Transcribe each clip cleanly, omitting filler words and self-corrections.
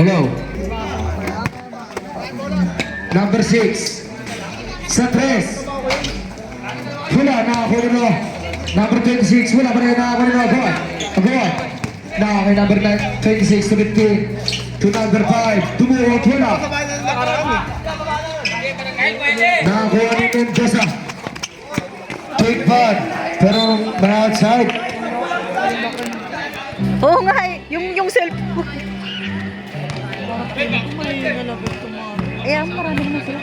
Hello. Number 6. Sa 3. Wala, nakakuha na. Number 26, wala pa rin nakakuha na. Agawan. Nakakay number 26 to 15. To number 5. Tumuhot, wala. Nakakuha ni Mendoza. Take bad. Pero may outside. Oo nga eh, yung cellphone. Eh, ang marami naman sila.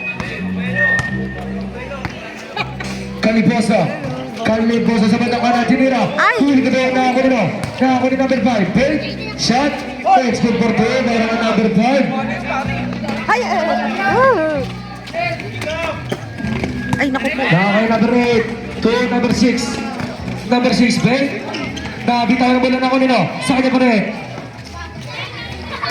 Kaliposa sa bandang kanan, tinira. Ay! Huli ka doon, nakakuha ni number 5. Fake, shot, takes good for 2, mayroon ang number 5. Ay, ay, naku po. Nakakuha number 8, to number 6. Number 6, fake. Nabitaw ng bola na ako nino, sa kanya pa rin.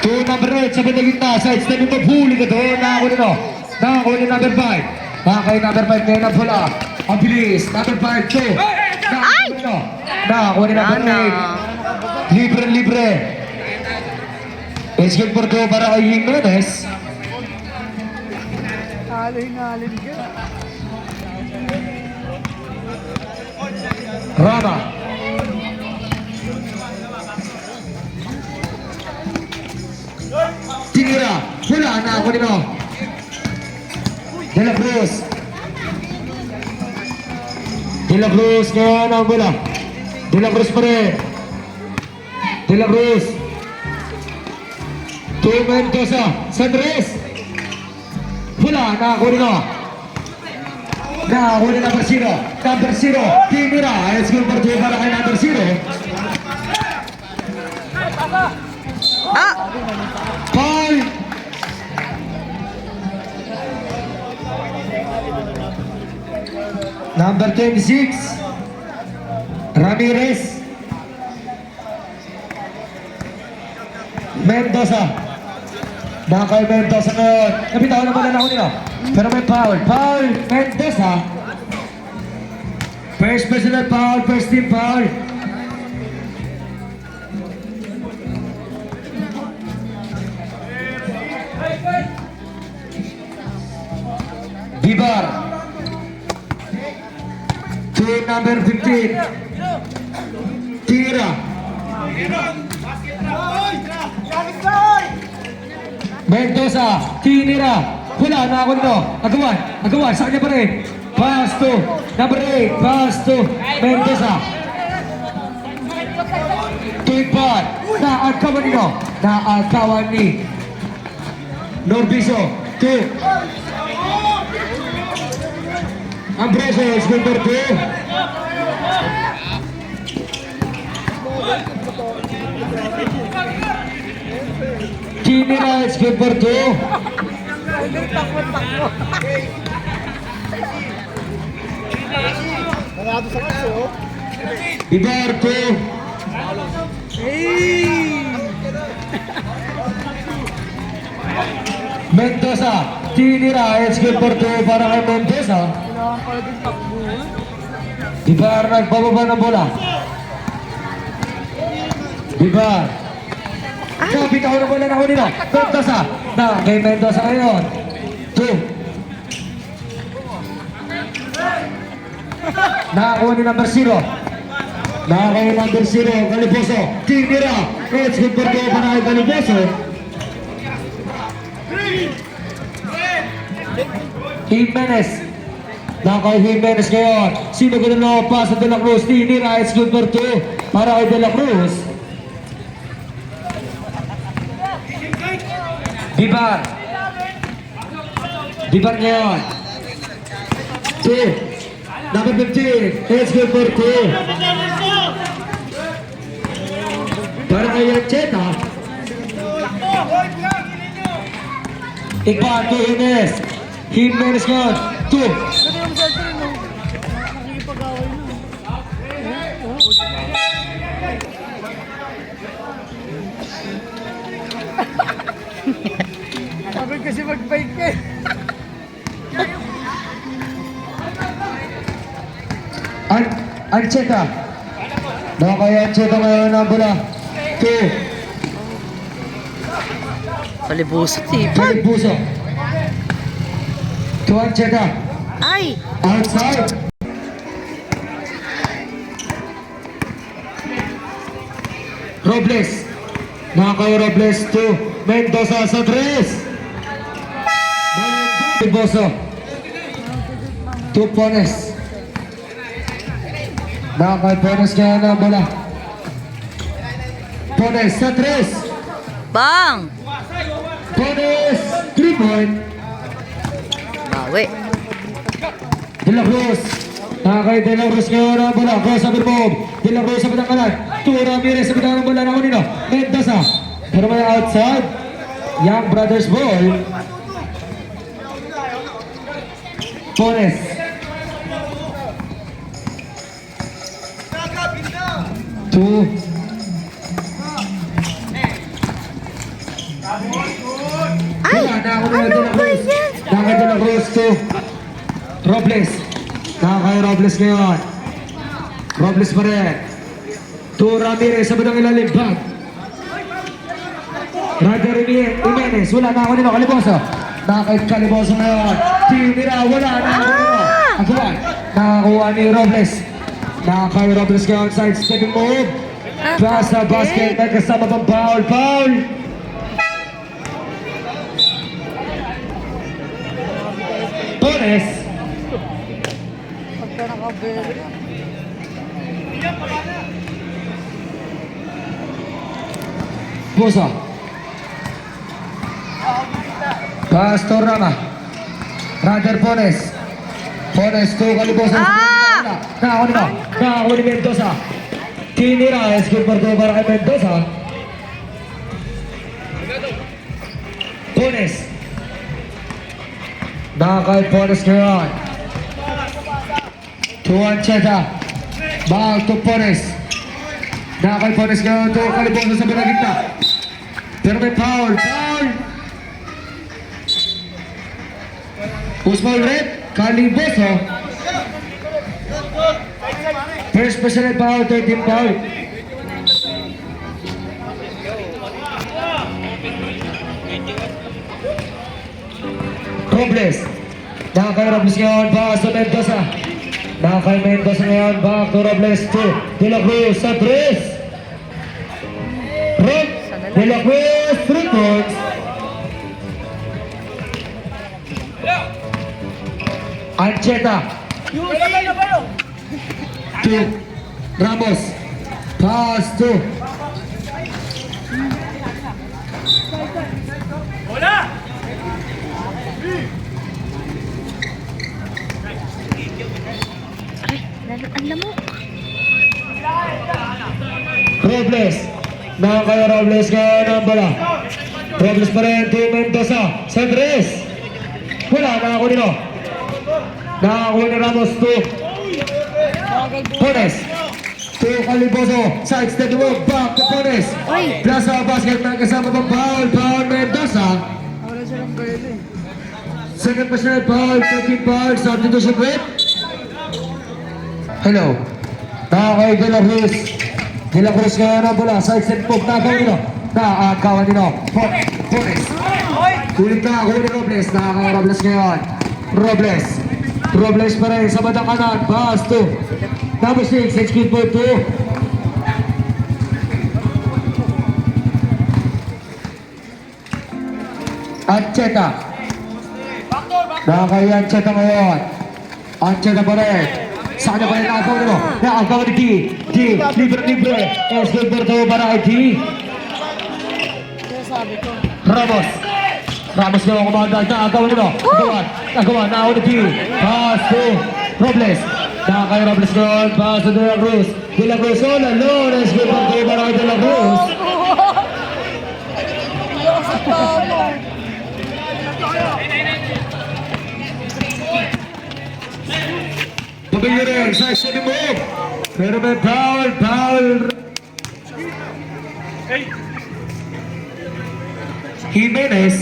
To number 8, sa bandang gitna, side step ito, huli ka doon, nakakuha ni number 5. Nakakuha number 5 ngayon ang bola. Ang bilis, number 5, 2. Ay! Nakakuha ni number 8. Libre. It's good for 2 para kay Jimenez. Halin ka. Rama. Tinira. Wala na ako nino. De La Cruz ngayon ang bola. De La Cruz pa rin. De La Cruz. To Mendoza. Sandres. Wala na ako nino. Nakakuha ni number 0. Number 0. Tinira. It's good for 2 para kay number 0. Ah! Foul. Number 26. Ramirez. Mendoza. Nakakay Mendoza ngayon. Nabitawan naman na ako nila. Pero may foul. Foul. Mendoza. First personal foul. First team foul. Bibar. To number 15. Tira. Mendoza. Tinira. Wala na ako nito. Agawan. Sa kanya pa rin. Pass to number 8. Pass to Mendoza. Tuipad. Naagawan nito. Naagawan ni Norbiso. 2. Ambroso is good for 2. Kinira is good for 2. Nanado sa kaso. Ibar 2. Mendoza. Kinira is good for 2 para kay Mendoza. Kailangan pala din takbo. Ibar nagbababa ng bola. Ibar. Kapit ako ng bola na ako nila. Mendoza. Na kay Mendoza ngayon. 2. Nakakuha ni number 0. Nakakuha ni number 0. Galiposo. Tinira. It's good for 2 para kay Galiposo. Jimenez. Nakakay Jimenez ngayon. Sino ko na pa sa De La Cruz? Tinira. It's good for 2 para kay De La Cruz. Bibar. Bibar ngayon. 2. Number 15. It's good for 2. Para kay Yancheta. Ipan to Jimenez. Jimenez ngayon. 2. Pero yung cellphone mo, nakikipag-away na. Sabi kasi mag-bike ka eh. Ancheta. Nakakay Ancheta ngayon ang bola. 2. Palibusot eh. Kalibuso. To Ancheta. Ay! Outside. Robles. Nakakaw Robles to Mendoza sa 3. Kalibuso. To Pones. Nakakaw Pones kaya na bola. Pones sa 3. Bang! Pones. 3 point. Bawi. De La Cruz. Nakakay De La Cruz ngayon ang bola. Cross sa birmob. De La Cruz sa bitang kanan. Turo Ramirez sa bitang ng bola na kanino. Mendoza. Pero may outside. Young Brothers ball. Pones. Two. Ay! Wala na ako na De Ano La ba Cruz. yan? Nakakay De La Cruz to Robles. Nakakay Robles ngayon. Robles pa rin. To Ramirez sa bitang ilalim. Back. Roger Jimenez. Wala na ako nino. Kaliboso. Nakakay Kaliboso ngayon. Tinira. Wala na ako nino. Agawan. Nakakuha ni Robles. Nakakay Robles ngayon. Side stepping move. Pass sa basket. May kasama pang foul. Foul. Torres. Pagka nakabere. Buso. Pastor Rama. Roger Pones. Pones to Kaliboso. Ah! Nakakuha ni Mendoza. Tinira. Skill for two para kay Mendoza. Pones. Nakakay Pones ngayon. To Ancheta. Back to Pones. Nakakay Pones ngayon to Kaliboso sa pinagitna. Pero may foul. Foul. Usman red. Kaliboso. First personal foul. 13 foul. Robles. Nakakay Robles ngayon. Back to Mendoza. Nakakay Mendoza ngayon. Back to Robles to De La Cruz sa 3. De La Cruz, 3 points. Ancheta. To Ramos. Pass to Ay, ang lamok. Robles. Nakakaya Robles ngayon ang bola. Robles pa rin to Mendoza sa 3. Wala, nakakuha nino. Nakakuha ni Ramos to Pones. To Kaliboso. Side step move. Back to Pones. Ay! Plaza basket. May kasama pang foul. Foul Mendoza. Wala siya ng bere. Second personal foul. 13 foul. Substitution rate. Hello. Nakakay De La Cruz. De La Cruz ngayon ang bola. Side step move. Nakakawa nino. Nakakawa nino. Pones. Kulit na ako ni Robles. Nakakaya Robles ngayon. Robles. Robles pa rin sa batang kanan. Pass to number 6. Execute for 2. Ancheta. Nakakaya Ancheta ngayon. Ancheta pa rin. Sa kanya pa rin nakakawa nino. Nakakawa ni D. D. Libre. Execute for 2 para kay D. Kaya sabi ko. Ramos. Ramos na ang kumanda. Nakagawa nito. Nagawa. Nakawa ni T. Pass to Robles. Nakakay Robles ngayon. Pass to De La Cruz. De La Cruz all alone. As we pag kayo para kay De La Cruz. Sa tama. Pabili rin. Sa second move. Pero may foul. Jimenez.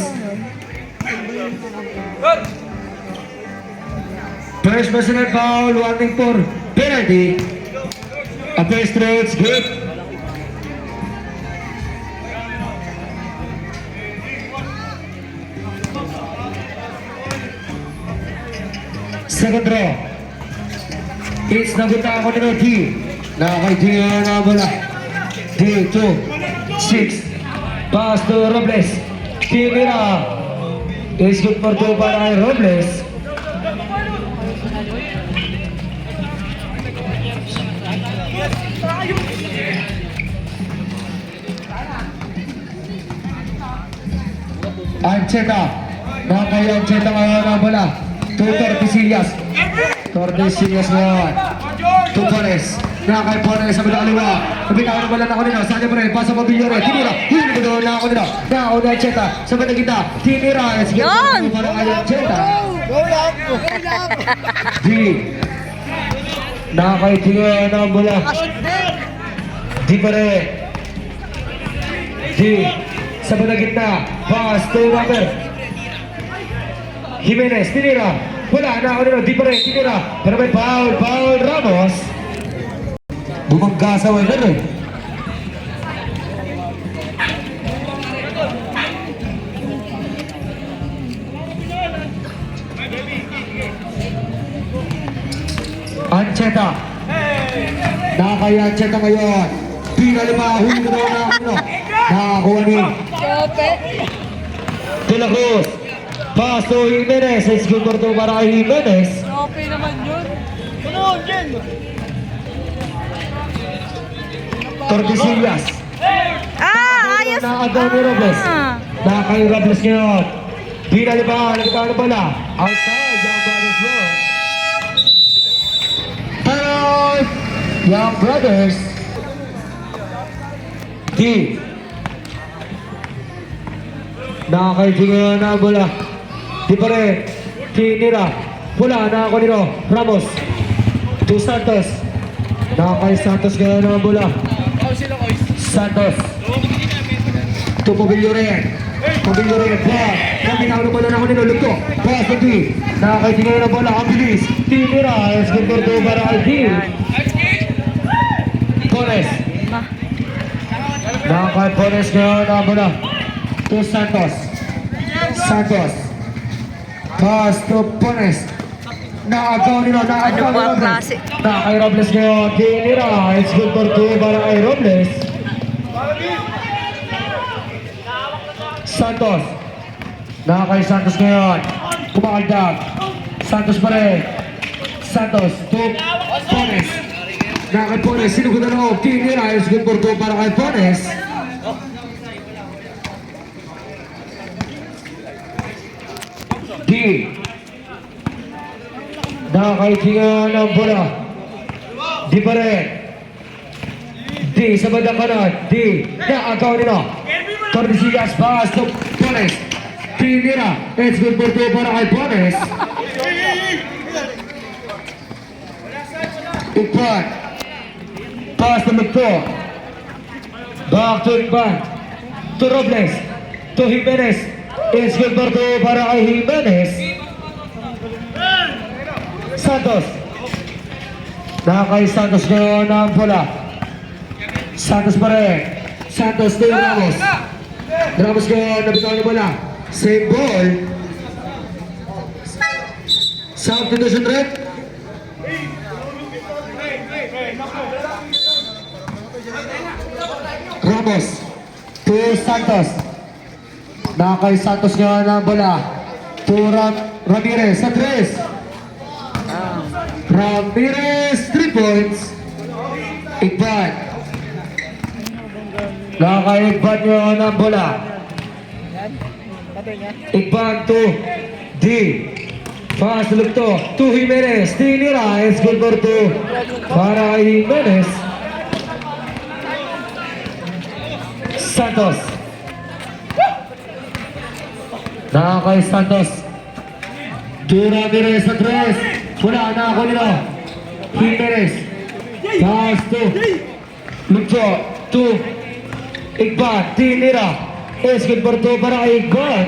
First personal foul, warning for penalty. A first throw, it's good. Second draw. It's nagpunta ako nito D. Nakakaitingan na bola. D, 2, 6. Pass to Robles. Timira. Is good for 2 para kay Robles. Ancheta. Nakakay Ancheta ngayon ang bola. 2 Tordesillas. Tordesillas ngayon. 2 Pones. Nakakay Pones sa kaliwa. Kapitaan ng bola na ako nila. Sanya pa rin. Pasa pa Villore. Timira. Huli ko doon na ako nila. Nakakaw na Ancheta. Sa bandang kita. Timira. Yun! Para kay Ancheta. Go lang! Go lang! D. Nakakaitingan ng bola. D pa rin. D. Sa bandang gitna. Pass to Robert. Jimenez, tinira. Wala na ako nila. Di pa rin, tinira. Pero may foul, foul, Ramos. Bumangga sa winner eh. Ancheta. Nakakaya Ancheta ngayon. Pinalima, huli ko na ako. Nakakuha ni Chope! De La Cruz. Pass to Jimenez. It's good for 2 para kay Jimenez. Chope naman yun! Ano, Jen? Tordesillas. Ayos! Nakagaw ni Robles. Nakakay Robles ngayon. Pinalima, nagkakaroon na pala. Outside, Young Brothers Road. Time! Young Brothers. D. Nakakaitingan na bola. Di pa rin. Tinira. Wala na ako nito. Ramos. To Santos. Nakakay Santos ngayon na bola. Santos. To Pavillore. Pavillore. Pass. Kapitao na bola na ako nito. Lugto. Pass to D. Nakakaitingan na bola. Ang bilis. Tinira. Escobar to para kay D. Torres. Nakakay Torres ngayon na bola. To Santos. Santos. Pass to Pones. Nakagaw nila. Nakagaw Ano ba nila. ang klase? Nakakay Robles ngayon. Tinira. It's good for 2 para kay Robles. Santos. Nakakay Santos ngayon. Kumakaldag. Santos pa rin. Santos. To Pones. Nakakay Pones. Sinugod na loob. Tinira. It's good for 2 para kay Pones. D. Nakakaitingan ng bola. D pa rin. D sa bandang kanan. D. Nakagaw nila. Tordesillas pass to Pones. Tinira. It's good for 2 para kay Pones. Ikpan. Pass to Magto. Back to Ikpan. To Robles. To Jimenez. It's good for 2 para kay Jimenez. Santos. Nakakay Santos ngayon ang bola. Santos pa rin. Santos to Ramos. Ramos ngayon, nabitaw na bola. Same ball. Substitution red. Ramos. To Santos. Nakakay Santos ngayon ang bola. To Ramirez sa 3. Ramirez, 3 points. Ikban. Nakaka-Ikban yun ang bola. Ikban to D. Fast look to Jimenez. Tinira. It's good for 2 para kay Jimenez. Santos. Nakakay Santos. To Ramirez sa 3. Wala na ako nila. Jimenez. Pass to Lucho. To Ikban. Tinira. Es good for 2 para kay Ikban.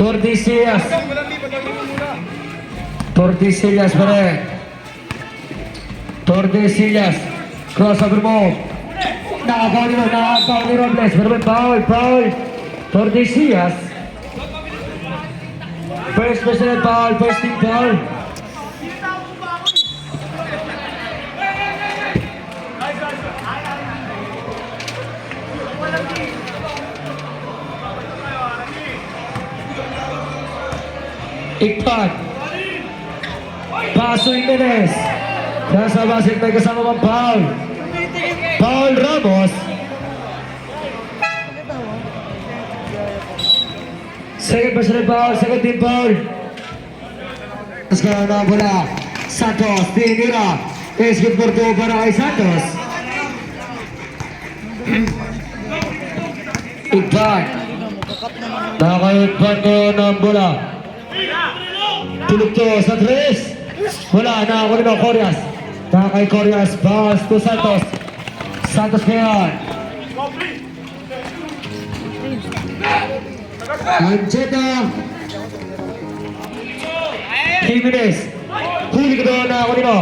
Tordesillas. Tordesillas pa rin. Tordesillas. Crossover move. Nakagaw ni Robles. Pero may foul. Tordesillas. First personal foul, first team foul. Ikpan. Paso Jimenez. Nasa basket may kasama pang foul. Paul Ramos. Second personal foul, second team foul. Sekarang na bola. Santos, tinira. Escort for two para kay Santos. Ikpan. Nakaikpan ko ng bola. Tulog to sa tres. Wala na ako nito, Corias. Nakakay Corias, pass to Santos. Santos ngayon. Ancheta. Jimenez. Huli ko doon na ako nito.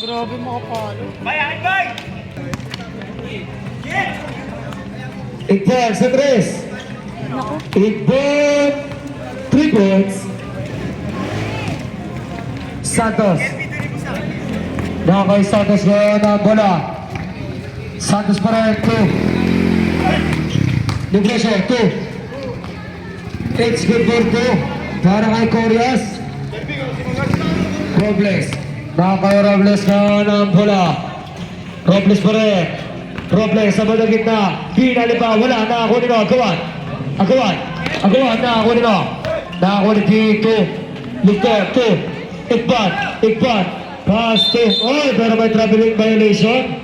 Grabe makapalo. Ikban sa tres. Ikban. 3 points. Santos. Nakakay Santos ngayon ang bola. Santos pa rin, 2. Negresyo, 2. It's good for 2. Para kay Corias. Robles. Nakakay Robles ngayon ang bola. Robles pa rin. Robles sa bandang gitna. Pinali pa, wala na ako nito. Agawan na ako nito. Na ako nito. Lugtor, 2. Ikban, pass to, pero may traveling violation.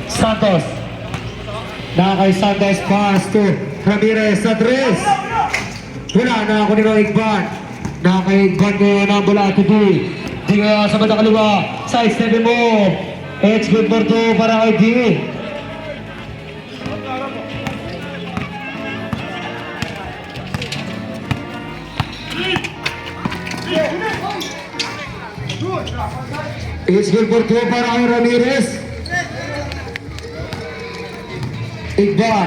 Santos. Nakakay Santos, pass to Ramirez sa tres. Wala na ako nito, Ikban. Nakakay Ikban ngayon ang bola, tutuloy. Di kaya sa bandang kaliwa, side step mo. It's good for 2 para kay D. It's good for 2 para kay Ramirez. Ikban.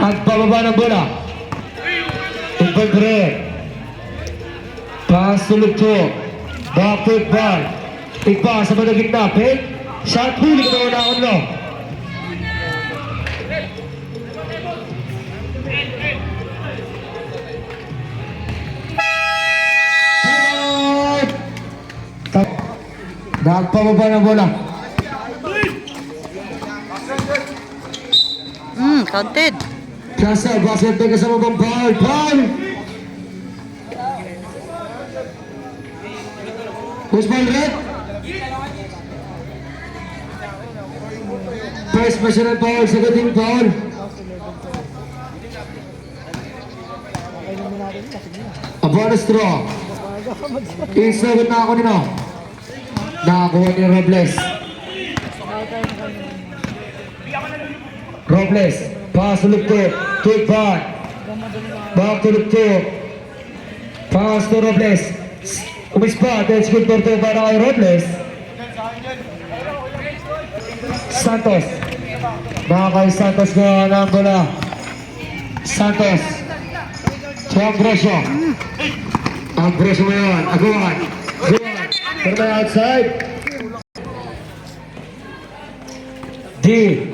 At pababa ng bola. Ikban Gre. Pass to Lugto. Back to Ikban. Ikban sa bandang gitna. Fake. Shot. Huli ko na ako nito. Nagpababa ng bola. Counted. Kasa, basket may kasama pang foul. Foul! Usman Red. First personal foul, second team foul. A bonus draw. Isagot na ako nito. Nakakuha ni Robles. Robles, pass to Lugto, kick back to Lugto, pass to Robles, umispa, that's good for 2 para kay Robles. Santos, nakakay Santos ngayon ang bola. Santos, so Ambrosio ngayon, Agawan, from the outside. D.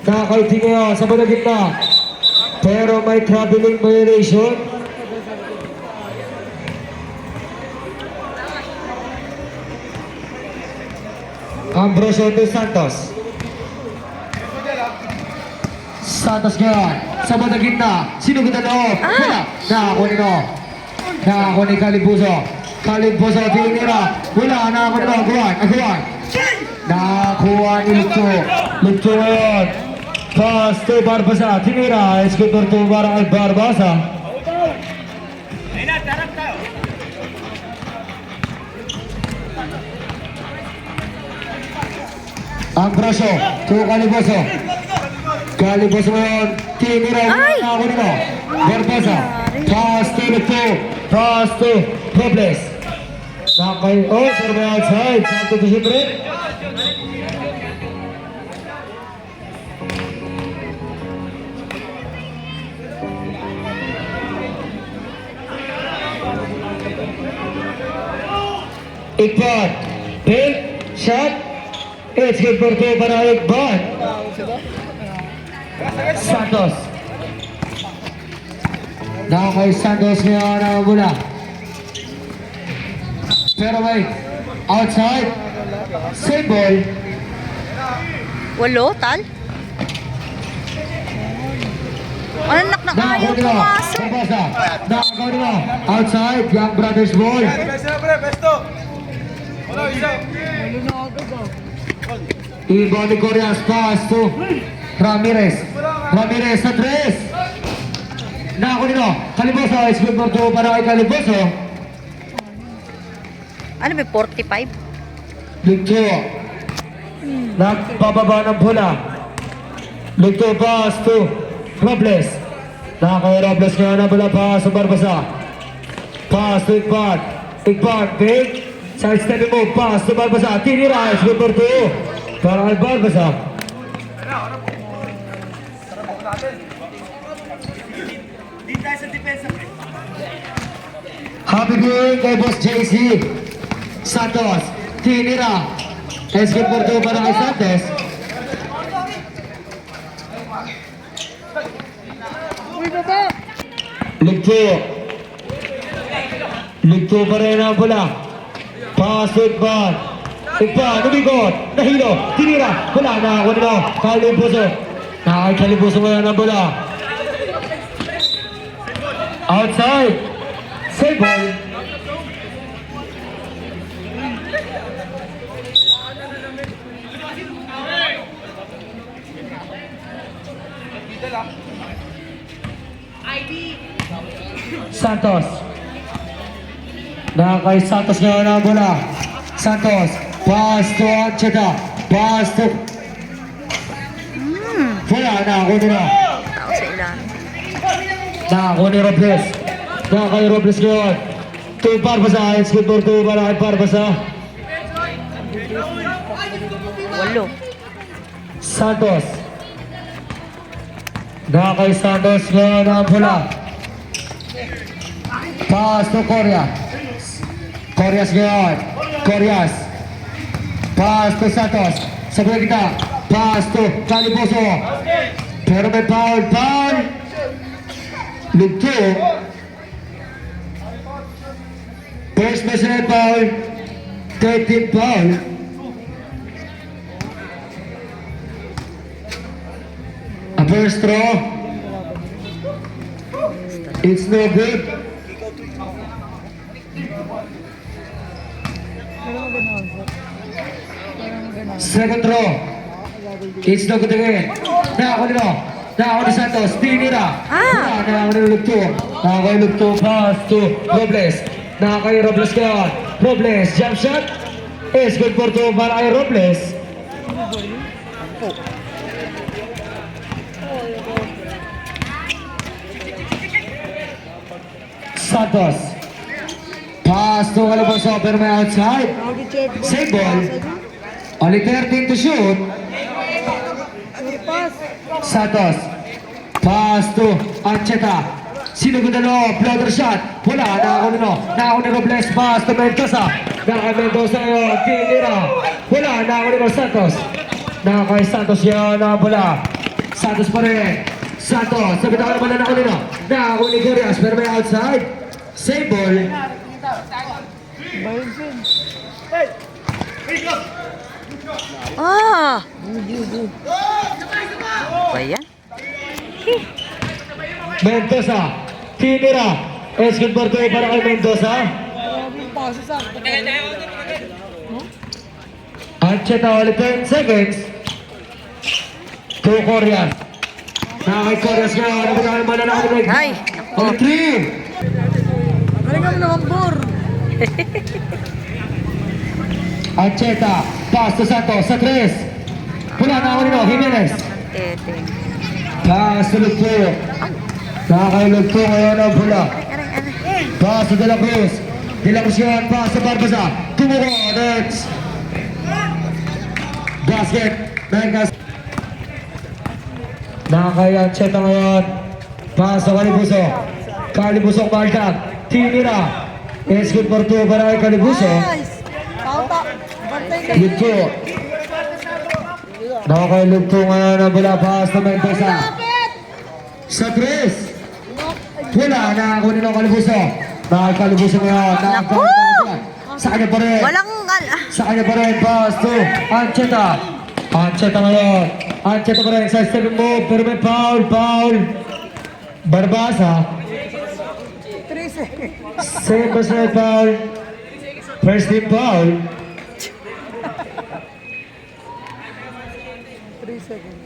Nakakaiting ngayon sa bandang gitna. Pero may traveling violation. Ambrosio de Santos. Santos ngayon sa bandang gitna. Sinugutan loob. Wala. Nakakuha nito. Nakakuha ni Calibuso. Calibuso tinira. Wala. Nakakuha nito. Agawan. Nakakuha ni Lugto. Lugto ngayon. Pass to Barbasa. Tinira. It's good for 2 para kay Barbasa. Ambrosio to Caliboso. Caliboso ngayon. Tinira. Ako nito. Barbasa. Pass to Lugto. Pass to Robles. Nakay. Oh, for the outside. Santo to Sipre. Iqbal. Big shot. It's good for two para Iqbal. Santos. Now kay Santos ngayon ang bola. Pero wait. Outside. Save ball. Walo, tal? Anak na ayaw pumasok. Pabasa. Nakakaw nila. Outside. Young Brothers ball. Ibon ni Corias. Pass to Ramirez. Ramirez sa tres. Nakakaw nila. Caliboso. It's good for two para kay Caliboso. Ano ba, 45? Ligto. Nagpababa ng bola. Ligto pass to Robles. Nakakay Robles ngayon ang bola pass sa Barbasa. Pass to Iqbal. Iqbal, big. Side step mo, pass to Barbasa. Tinira, it's good for two. Para kay Barbasa. Happy birthday kay Boss JC. Santos, tinira. It's good for two para kay Santos. Ligto. Ligto pa rin ang bola. Pass to Iqbal. Iqbal, numigot. Nahilo. Tinira. Bola na ako nila. Kalibuso. Nakakalibuso mo yan ang bola. Outside. Save ball. Santos. Nakakay Santos ngayon ang bola. Santos. Pass to Ancheta. Pass to... Wala na ako nila. Tao sa ilan. Nako ni Robles. Nakakay Robles ngayon. Two Barbasa. It's good for two para kay Barbasa. Walo. Santos. Nakakay Santos ngayon ang bola. Pass to Corias. Corias ngayon. Corias. Pass to Santos. Sabi kita. Pass to Caliboso. Pero may foul. Foul. Ligto. First measure foul. 13 foul. A first throw. It's no good. Second throw. It's no good again. Nako nila. Nako ni Santos. Tinira. Nako ni Lugto. Nako ni Lugto. Pass to Robles. Nako ni Robles ngayon. Robles. Jump shot. It's good for two para kay Robles. Santos. Pass to Caliboso pero may outside. Save ball. Only 13 to shoot. Santos. Pass to Ancheta. Sinugod na loob. Floater shot. Wala. Nako nino. Nako ni Robles. Pass to Mendoza. Nako Mendoza ngayon. Tinira. Wala. Nako nino Santos. Nako kay Santos yun ang bola. Santos pa rin. Santos. Sabi na naman na nako nino. Nako ni Corias pero may outside. Save ball. Ba yan? Mendoza. Tinira. Es good for two para kay Mendoza. Ancheta only 10 seconds. To Corias. Nakakay Corias ngayon. Ano ba naman mananakot ulit? Ay, Only 3. Malingan mo naman, Bor. Ancheta. Pass to Santos. Sa 3. Wala na ako nino. Jimenez. Tete. Pass to Lugto. Nakakay Lugto ngayon ang bola. Pass to De La Cruz. De La Cruz ngayon. Pass to Barbasa. Tumuko. Next. Basket. Mengas. Nakakay Ancheta ngayon. Pass to Calibuso. Calibuso Maltag. Tinira. It's good for two para kay Calibuso. Lucho. Lucho ngayon ang bola. Pass to Mendoza. Sa 3. Wala na kunin ang Calibuso. Nakakalibuso ngayon. Sa kanya pa rin. Walang... Sa kanya pa rin. Pass to Ancheta. Ancheta ngayon. Ancheta pa rin. Sa stepping move. Pero may foul. Barbasa. 3 seconds. Second personal foul. First team foul. 3 seconds.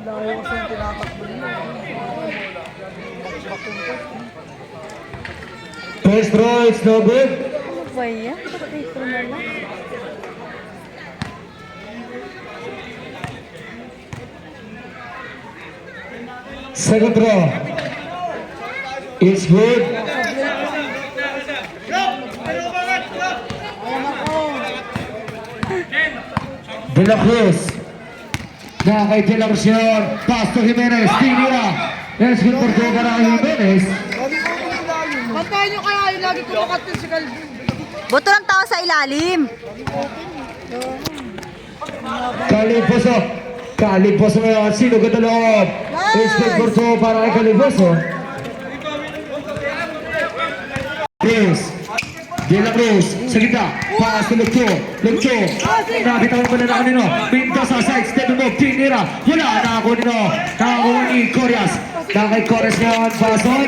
Layo kasi yung tinatakbo niya. First throw, it's no good. Ano ba yan? Ito na lang. Second throw. It's good. De La Cruz. Na kay De La Cruz yun. Pass to Jimenez. Tinira. Let's good for two para kay Jimenez. Bantayan nyo kaya yung lagi kumakat si Calvin. Buto ng tao sa ilalim. Caliboso. Caliboso ngayon. Sino ka loob? It's good for two para kay Caliboso. Cruz. De La Cruz. Sa gitna. Pass to Lucho. Lucho. Nabitawan mo na na kanino. Pinto sa side. Step mo. Tinira. Wala na ako nino. Nakakuha ni Corias. Nakay Corias ngayon. Pass on.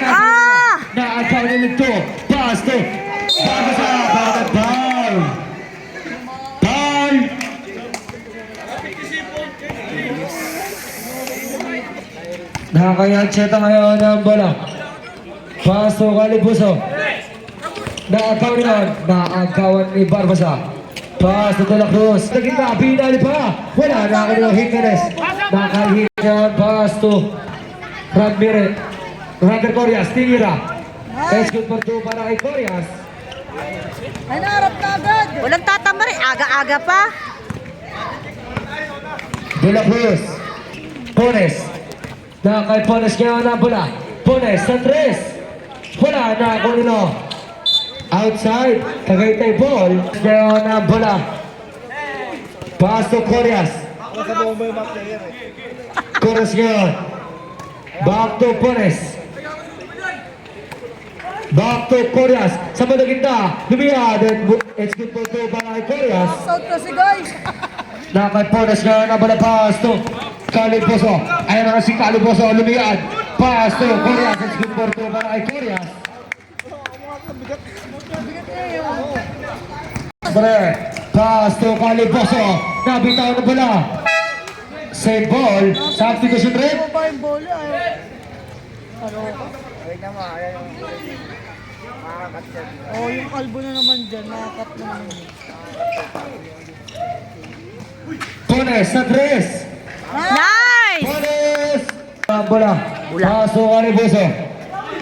Nakakaw ni Lucho. Pass to. Bago sa bawat ball. Ball. Nakakayacheta ngayon ang bola. Pass to Calibuso. Nakakaw niyon. Nakakawan ni Barbasa. Pass to De La Cruz. Nagkita. Pinali pa. Wala na ako nino. Jimenez. Nakahit niyan. Pass to Ramirez. Rander Corias. Tingira. Let's good for two para kay Corias. Ay, naharap na agad. Walang tatama rin. Aga-aga pa. De La Cruz. Pones. Nakakay Pones ngayon ang bola. Pones sa 3. Wala na ako nino. Outside. Tagaytay ball. Ngayon ang bola. Pass to Corias. Corias ngayon. Back to Pones. Back to Corias. Sa Madagita. Lumiyad. It's good for two para kay Corias. Out kasi guys. Nakay Pones ngayon ang bola. Pass to Caliboso. Ayan na si Caliboso. Lumiyad. Pass to Corias. It's good for two para kay Corias. Bre. Pass to Caliboso. Nabitaw na bola. Save ball. Substitution red. Ano ba yung bola? Ano? Oh, yung kalbo na naman dyan. Nakakat na naman. Pones sa 3. Nice! Pones. Ang bola. Bola. Pass to Caliboso.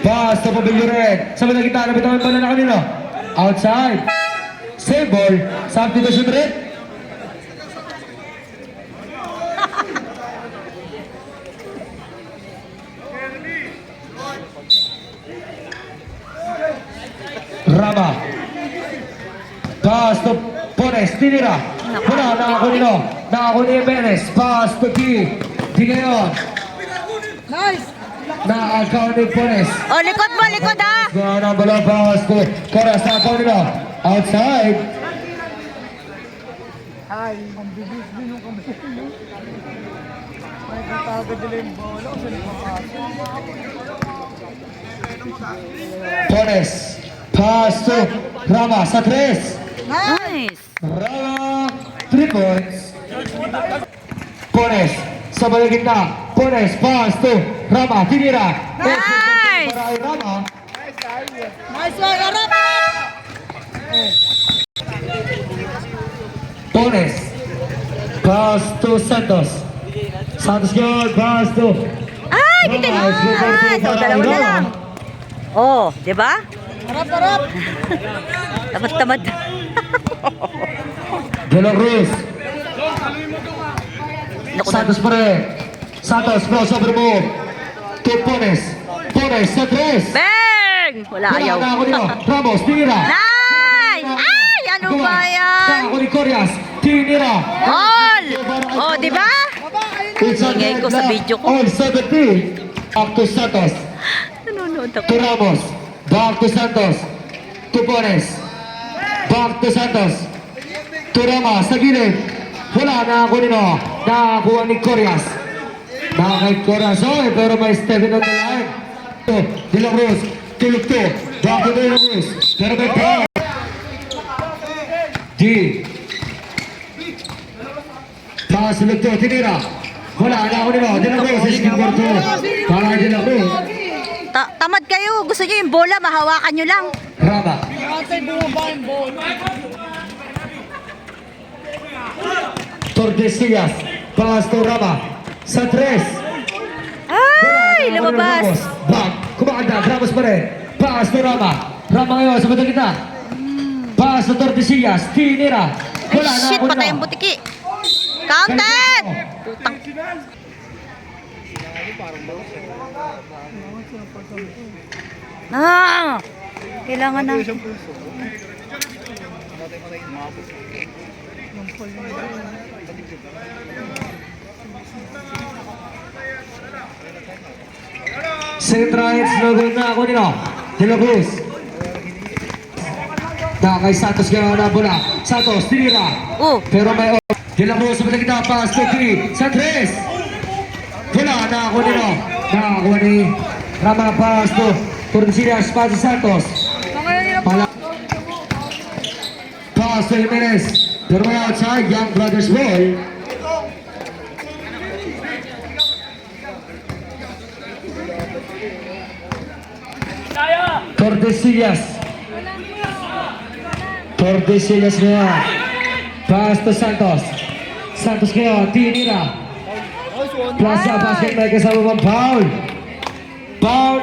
Pass to Pabilo red. Sa Madagita. Nabitaw na bola na kanino. Outside. Save ball. Substitution red. Rama. Pass to Pones. Tinira. Wala. Nakako nino. Nakako ni Jimenez. Pass to D. Di ngayon. Nice! Nakakaw ni Pones. Oh, likod mo, likod ha! Gana bola. Pass to Corias. Nakakaw nino. Outside. Ay, ang bilis din yung kamay. Ay, katagad nila yung bola kasi nakapasok. Pones. Pass to Rama sa 3. Nice! Rama. 3 points. Pones. Sa Madagita. Pones. Pass to Rama. Tinira. Nice! Para kay Rama. Nice one, harap! Pones. Pass to Santos. Santos yun. Pass to Ay, dito na! So, dalawa na lang. Oh, di ba? Harap, harap! Tamad-tamad. De La Cruz. Naku na. Santos pa rin. Santos, crossover move. To Pones. Pones sa 3. Bang! Wala, ayaw. na ako nino. Ramos, tinira. Nice! Ay, ano ba yan? Na ako ni Corias, tinira. All! Oh, di ba? It's a Ingay ko sa red video ko. On 17. Back to Santos. Nanonood ako. To Ramos. Back to Santos. To Bones. Back to Santos. To Ramos. Sa gilid. Wala na ako nino. Nakakuha ni Corias. Kay Corias. Oh, pero may Steven on the line. De La Cruz. Tulog to. Back to De La Cruz. Pero may power. D. Pasulog to. Tinira. Wala na ako nino. De La Cruz. Isking for two. Para De La Cruz. Tamad kayo. Gusto nyo yung bola, mahawakan nyo lang. Rama. Atay bumaba yung ball. Tordesillas. Pass to Rama. Sa tres. Ay, lumabas. Back. Kumakanda. Ramos pa rin. Pass to Rama. Rama ngayon sa batang kita. Pass to Tordesillas. Tinira. Ay, Wala na shit, ako patay na. ang butiki. Counted! Putang. Kailangan na. Centrales. Logo na ako nino. De La Cruz. Kay Santos kaya na bola. Santos. Tinira. Oh, Pero may De La Cruz sa batang kita. Pass to 3. Sa tres. Wala na ako nino. Nakakuha ni Rama. Pass to Tordesillas. Pass to Santos. Pala. Pass to Jimenez. Pero may outside. Young Brothers ball. Tordesillas. Tordesillas ngayon. Pass to Santos. Santos ngayon. Tinira. Plaza basket may kasama pang foul. Foul.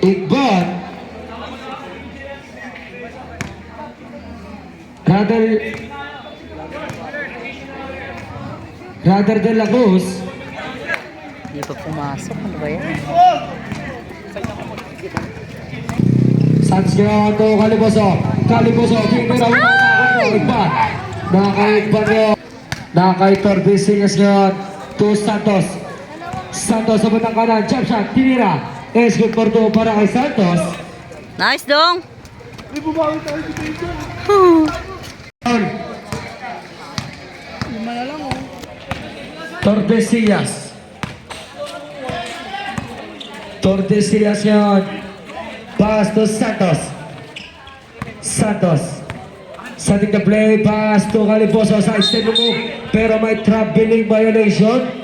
Igbon. Rather De La Cruz. hindi pa pumasok. Ano ba yan? Santos ngayon to Caliboso. Caliboso. Tinira. Igbon. Nakaigban ngayon. Nakay Tordesillas ngayon. To Santos. Santos sa batang kanan. Jump shot. Tinira. Es good for two para kay Santos. Nice, dong. May bumawi tayo dito. Foul. Lima na lang oh. Tordesillas. Tordesillas ngayon. Pass to Santos. Santos. Setting the play. Pass to Caliboso sa extend move. Pero may traveling violation.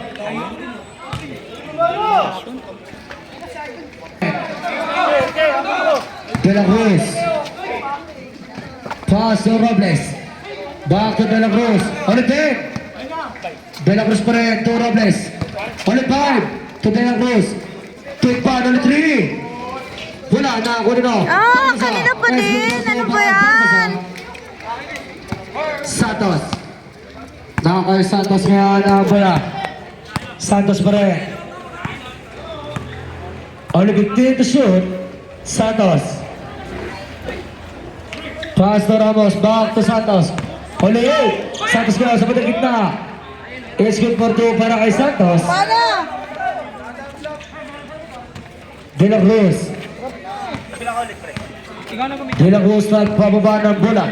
De La Cruz. Pass to Robles. Back to De La Cruz. Only 10. De La Cruz pa rin. To Robles. Only 5. To De La Cruz. To Ipan. Only 3. Wala na ako nino. Kanina pa din. Ano ba yan? Santos. Nakakay Santos ngayon ang bola. Santos pa rin. Only 15 to shoot. Santos. Pass to Ramos. Back to Santos. Only 8. Santos ngayon sa batang gitna. It's good for 2 para kay Santos. Para! De La Cruz. De La Cruz nagpababa ng bola.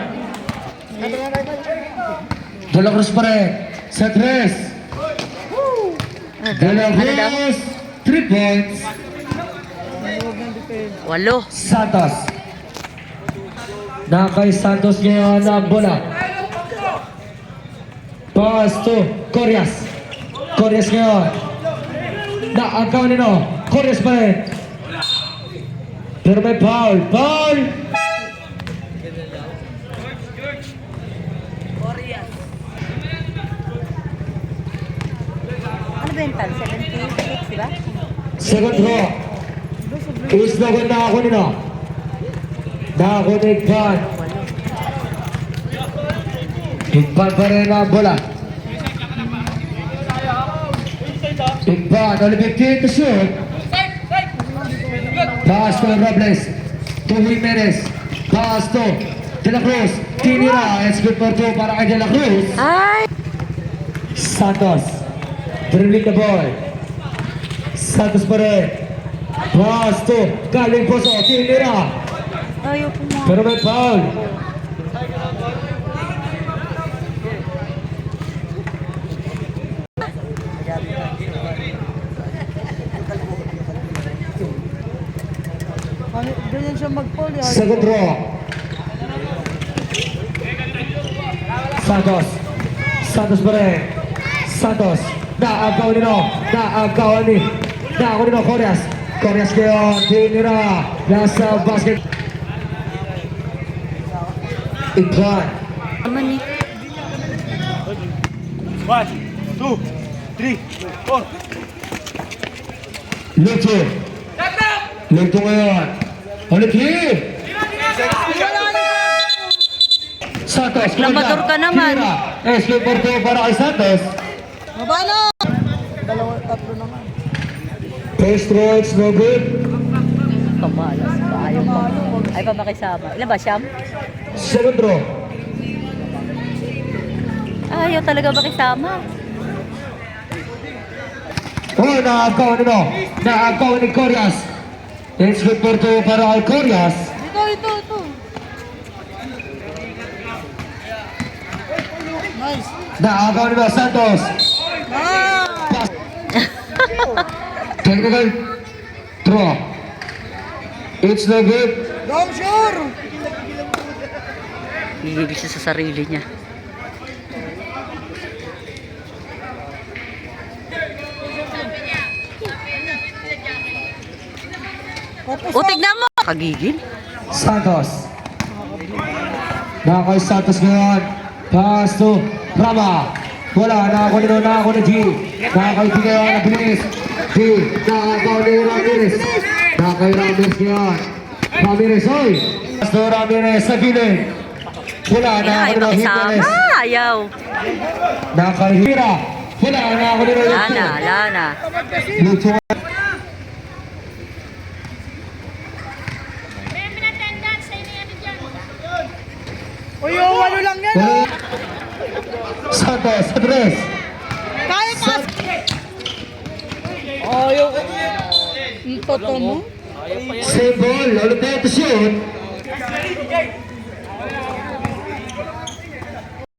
De La Cruz pa rin. Sa 3. De La Cruz. 3 points. Walo. Santos. Nakay Santos ngayon ang bola. Pass to Corias. Corias ngayon. Naagaw nino. Corias pa rin. Pero may foul. Foul! Ano ba yung tal? 76, di ba? Second row. Islagan na ako nino. Dako na Igpan. Igpan pa rin ang bola. Igban, Oliver King to shoot. Pass to Robles. To Jimenez. Pass to De La Cruz. Tinira. It's good for two para kay De La Cruz. Ay! Santos. Dribbling the ball. Santos pa rin. Pass to Galing Poso. Tinira. Ayaw po mo. Pero may foul. Ano, ganyan siya mag-fall. eh. Second row. Santos. Santos pa rin. Santos. Naagaw nino. Naagaw ni. Naagaw nino. Corrias. Corrias ngayon. Tinira. Nasa basket. Igban. Naman eh. 1, 2, 3, 4. Lucho. Lucho ngayon. Ulit hit. Santos. Lamador ka naman. Escape for two para kay Santos. Mabalo! Dalawa, tatlo naman. First row, it's no good. Kamalas pa. Ayaw pa. Ay pa makisama. Ilan ba siyam? Second row. Ayaw talaga makisama. Oh, naagaw nino. Naagaw ni Corrias. It's good for two para kay Corrias. Ito. Nice. Naagaw nino Santos. Ah! Technical draw. It's no good. Dong sure! Hihigil siya sa sarili niya. O, tignan mo! Kagigil. Santos. Nakakay Santos ngayon. Pass to Rama. Wala, nakako nino, nakako ni G. Nakakay G ngayon, nabilis. G, nakakaw ni Ramirez. Nakakay Ramirez ngayon. Ramirez, oy! Pass to Ramirez sa gilid. Wala, nakako Ayaw nino, Jimenez. makisama. Ayaw. Nakakay Hira. Wala, nakako nino, Lana, Lana. Lucho. Uy, walo lang yan. Wala. Santos, Andres. Kaya pa! Ayaw ko. Ang toto mo? Save ball, ulit na ito shoot.